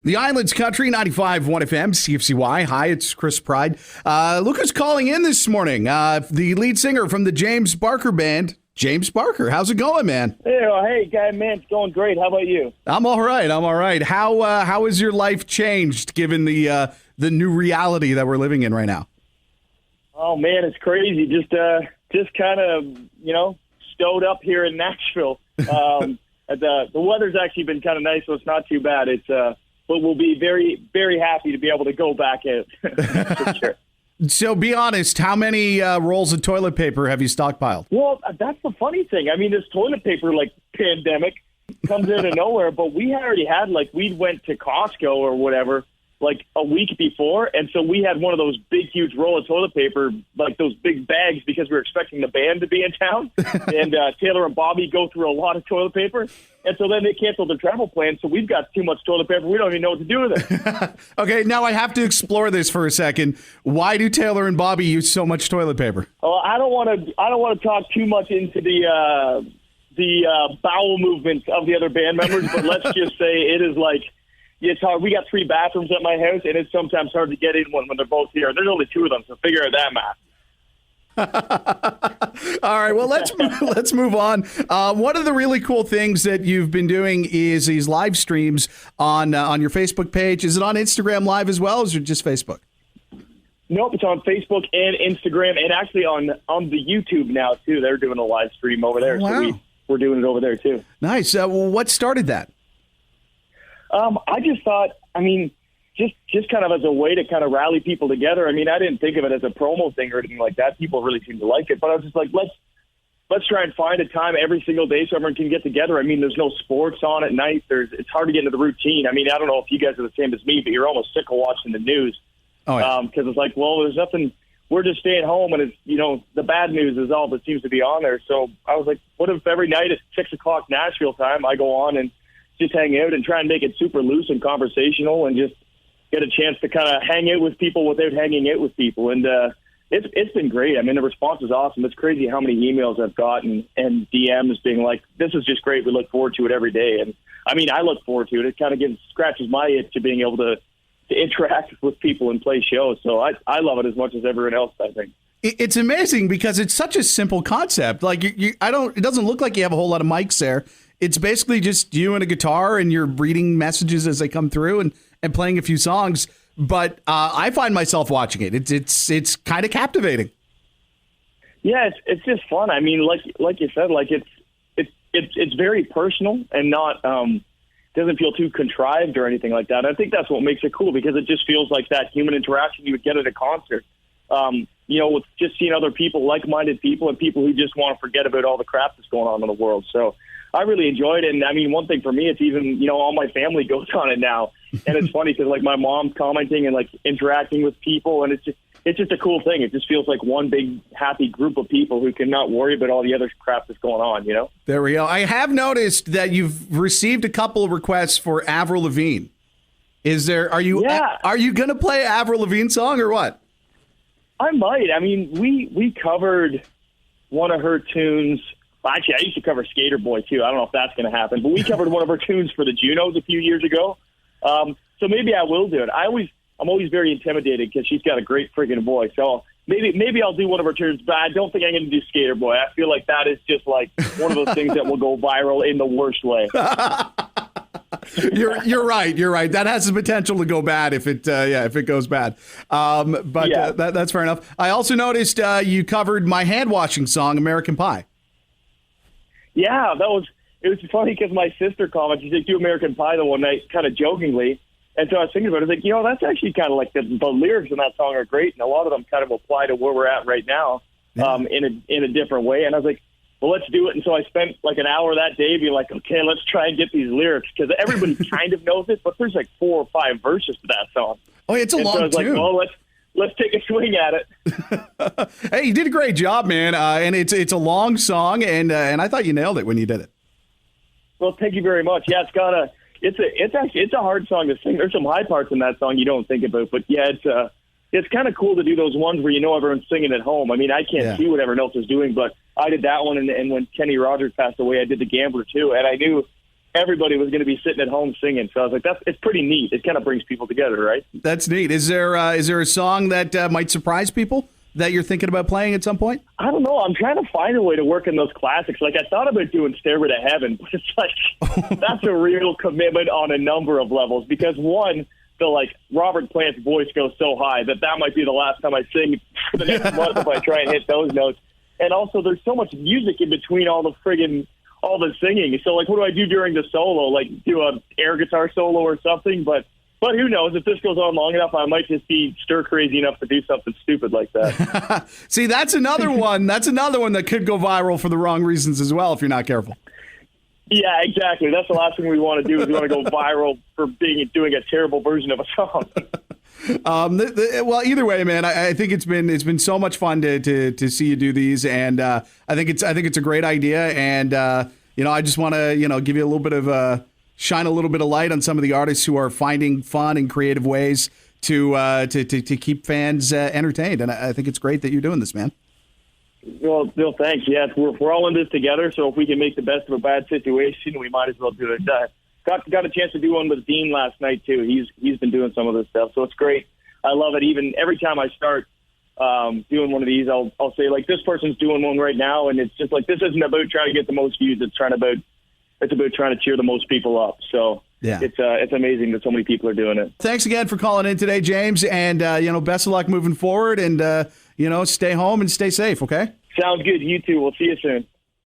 The Islands Country, 95.1 FM, CFCY. Hi, it's Chris Pride. Luca's calling in this morning. The lead singer from the James Barker Band. James Barker, how's it going, man? Hey, guy, man, it's going great. How about you? I'm all right. How has your life changed given the new reality that we're living in right now? Oh, man, it's crazy. Just kind of, stowed up here in Nashville. The weather's actually been kind of nice, so it's not too bad. But we'll be very, very happy to be able to go back out. For sure. So be honest, how many rolls of toilet paper have you stockpiled? Well, that's the funny thing. I mean, this toilet paper, pandemic comes out of nowhere, but we already had, we went to Costco or whatever, a week before, and so we had one of those big, huge roll of toilet paper, those big bags, because we were expecting the band to be in town, and Taylor and Bobby go through a lot of toilet paper, and so then they canceled their travel plans, so we've got too much toilet paper, we don't even know what to do with it. Okay, now I have to explore this for a second. Why do Taylor and Bobby use so much toilet paper? Oh, I don't want to talk too much into the bowel movements of the other band members, but let's just say it is it's hard. We got 3 bathrooms at my house, and it's sometimes hard to get in when they're both here. There's only 2 of them, so figure out that math. All right, well, let's move on. One of the really cool things that you've been doing is these live streams on your Facebook page. Is it on Instagram Live as well, or is it just Facebook? Nope, it's on Facebook and Instagram, and actually on the YouTube now, too. They're doing a live stream over there, wow. So we're doing it over there, too. Nice. What started that? I just thought, just kind of as a way to kind of rally people together. I didn't think of it as a promo thing or anything like that. People really seem to like it. But I was just like, let's try and find a time every single day so everyone can get together. There's no sports on at night. It's hard to get into the routine. I don't know if you guys are the same as me, but you're almost sick of watching the news. Oh, yeah. Because it's like, well, there's nothing. We're just staying home, and it's, the bad news is all that seems to be on there. So I was like, what if every night at 6 o'clock Nashville time, I go on and just hang out and try and make it super loose and conversational and just get a chance to kind of hang out with people without hanging out with people. And it's been great. The response is awesome. It's crazy how many emails I've gotten and DMs being like, this is just great. We look forward to it every day. And I look forward to it. It kind of scratches my itch to being able to interact with people and play shows. So I love it as much as everyone else, I think. It's amazing because it's such a simple concept. It doesn't look like you have a whole lot of mics there. It's basically just you and a guitar, and you're reading messages as they come through and playing a few songs. But I find myself watching it. It's kind of captivating. Yeah, it's just fun. Like you said, it's very personal and not doesn't feel too contrived or anything like that. I think that's what makes it cool, because it just feels like that human interaction you would get at a concert. With just seeing other people, like-minded people, and people who just want to forget about all the crap that's going on in the world. So I really enjoyed it. And one thing for me, it's even, all my family goes on it now. And it's funny because my mom's commenting and interacting with people, and it's just a cool thing. It just feels like one big happy group of people who can not worry about all the other crap that's going on, There we go. I have noticed that you've received a couple of requests for Avril Lavigne. Are you going to play Avril Lavigne song or what? I might. We covered one of her tunes. Actually, I used to cover Skater Boy, too. I don't know if that's going to happen. But we covered one of her tunes for the Junos a few years ago. So maybe I will do it. I'm always very intimidated because she's got a great friggin' voice. So maybe I'll do one of her tunes, but I don't think I'm going to do Skater Boy. I feel like that is just one of those things that will go viral in the worst way. You're right. You're right. That has the potential to go bad if it goes bad. That's fair enough. I also noticed you covered my hand washing song, American Pie. Yeah, it was funny because my sister commented, she said, do American Pie the one night, kind of jokingly. And so I was thinking about it, I was like, that's actually kind of like the lyrics in that song are great, and a lot of them kind of apply to where we're at right now in a different way. And I was like, well, let's do it. And so I spent an hour that day being like, okay, let's try and get these lyrics, because everybody kind of knows it, but there's 4 or 5 verses to that song. Oh, it's a long so I was tune. like, well, let's take a swing at it. Hey, you did a great job, man. And it's a long song, and I thought you nailed it when you did it. Well, thank you very much. Yeah, it's a hard song to sing. There's some high parts in that song you don't think about, but yeah, it's kind of cool to do those ones where everyone's singing at home. I can't see what everyone else is doing, but I did that one, and when Kenny Rogers passed away, I did The Gambler too, and I knew everybody was going to be sitting at home singing. So I was like, it's pretty neat. It kind of brings people together, right? That's neat. Is there a song that might surprise people that you're thinking about playing at some point? I don't know. I'm trying to find a way to work in those classics. Like, I thought about doing Stairway to Heaven, but it's like, that's a real commitment on a number of levels. Because one, the like Robert Plant's voice goes so high that might be the last time I sing for the next month if I try and hit those notes. And also, there's so much music in between all the singing. So, like, what do I do during the solo? Like, do a air guitar solo or something? But who knows? If this goes on long enough, I might just be stir crazy enough to do something stupid like that. See, that's another one. That's another one that could go viral for the wrong reasons as well if you're not careful. Yeah, exactly. That's the last thing we want to do is we want to go viral for doing a terrible version of a song. Well, either way, man, I think it's been so much fun to see you do these, and I think it's a great idea, and I just want to give you a little bit of shine a little bit of light on some of the artists who are finding fun and creative ways to keep fans entertained, and I think it's great that you're doing this, man. Well, Bill, thanks. Yeah, we're all in this together, so if we can make the best of a bad situation, we might as well do it. Got a chance to do one with Dean last night too. He's been doing some of this stuff, so it's great. I love it. Even every time I start doing one of these, I'll say like, this person's doing one right now, and it's just like, this isn't about trying to get the most views. It's about trying to cheer the most people up. So yeah, it's amazing that so many people are doing it. Thanks again for calling in today, James, and best of luck moving forward, and stay home and stay safe. Okay. Sounds good. You too. We'll see you soon.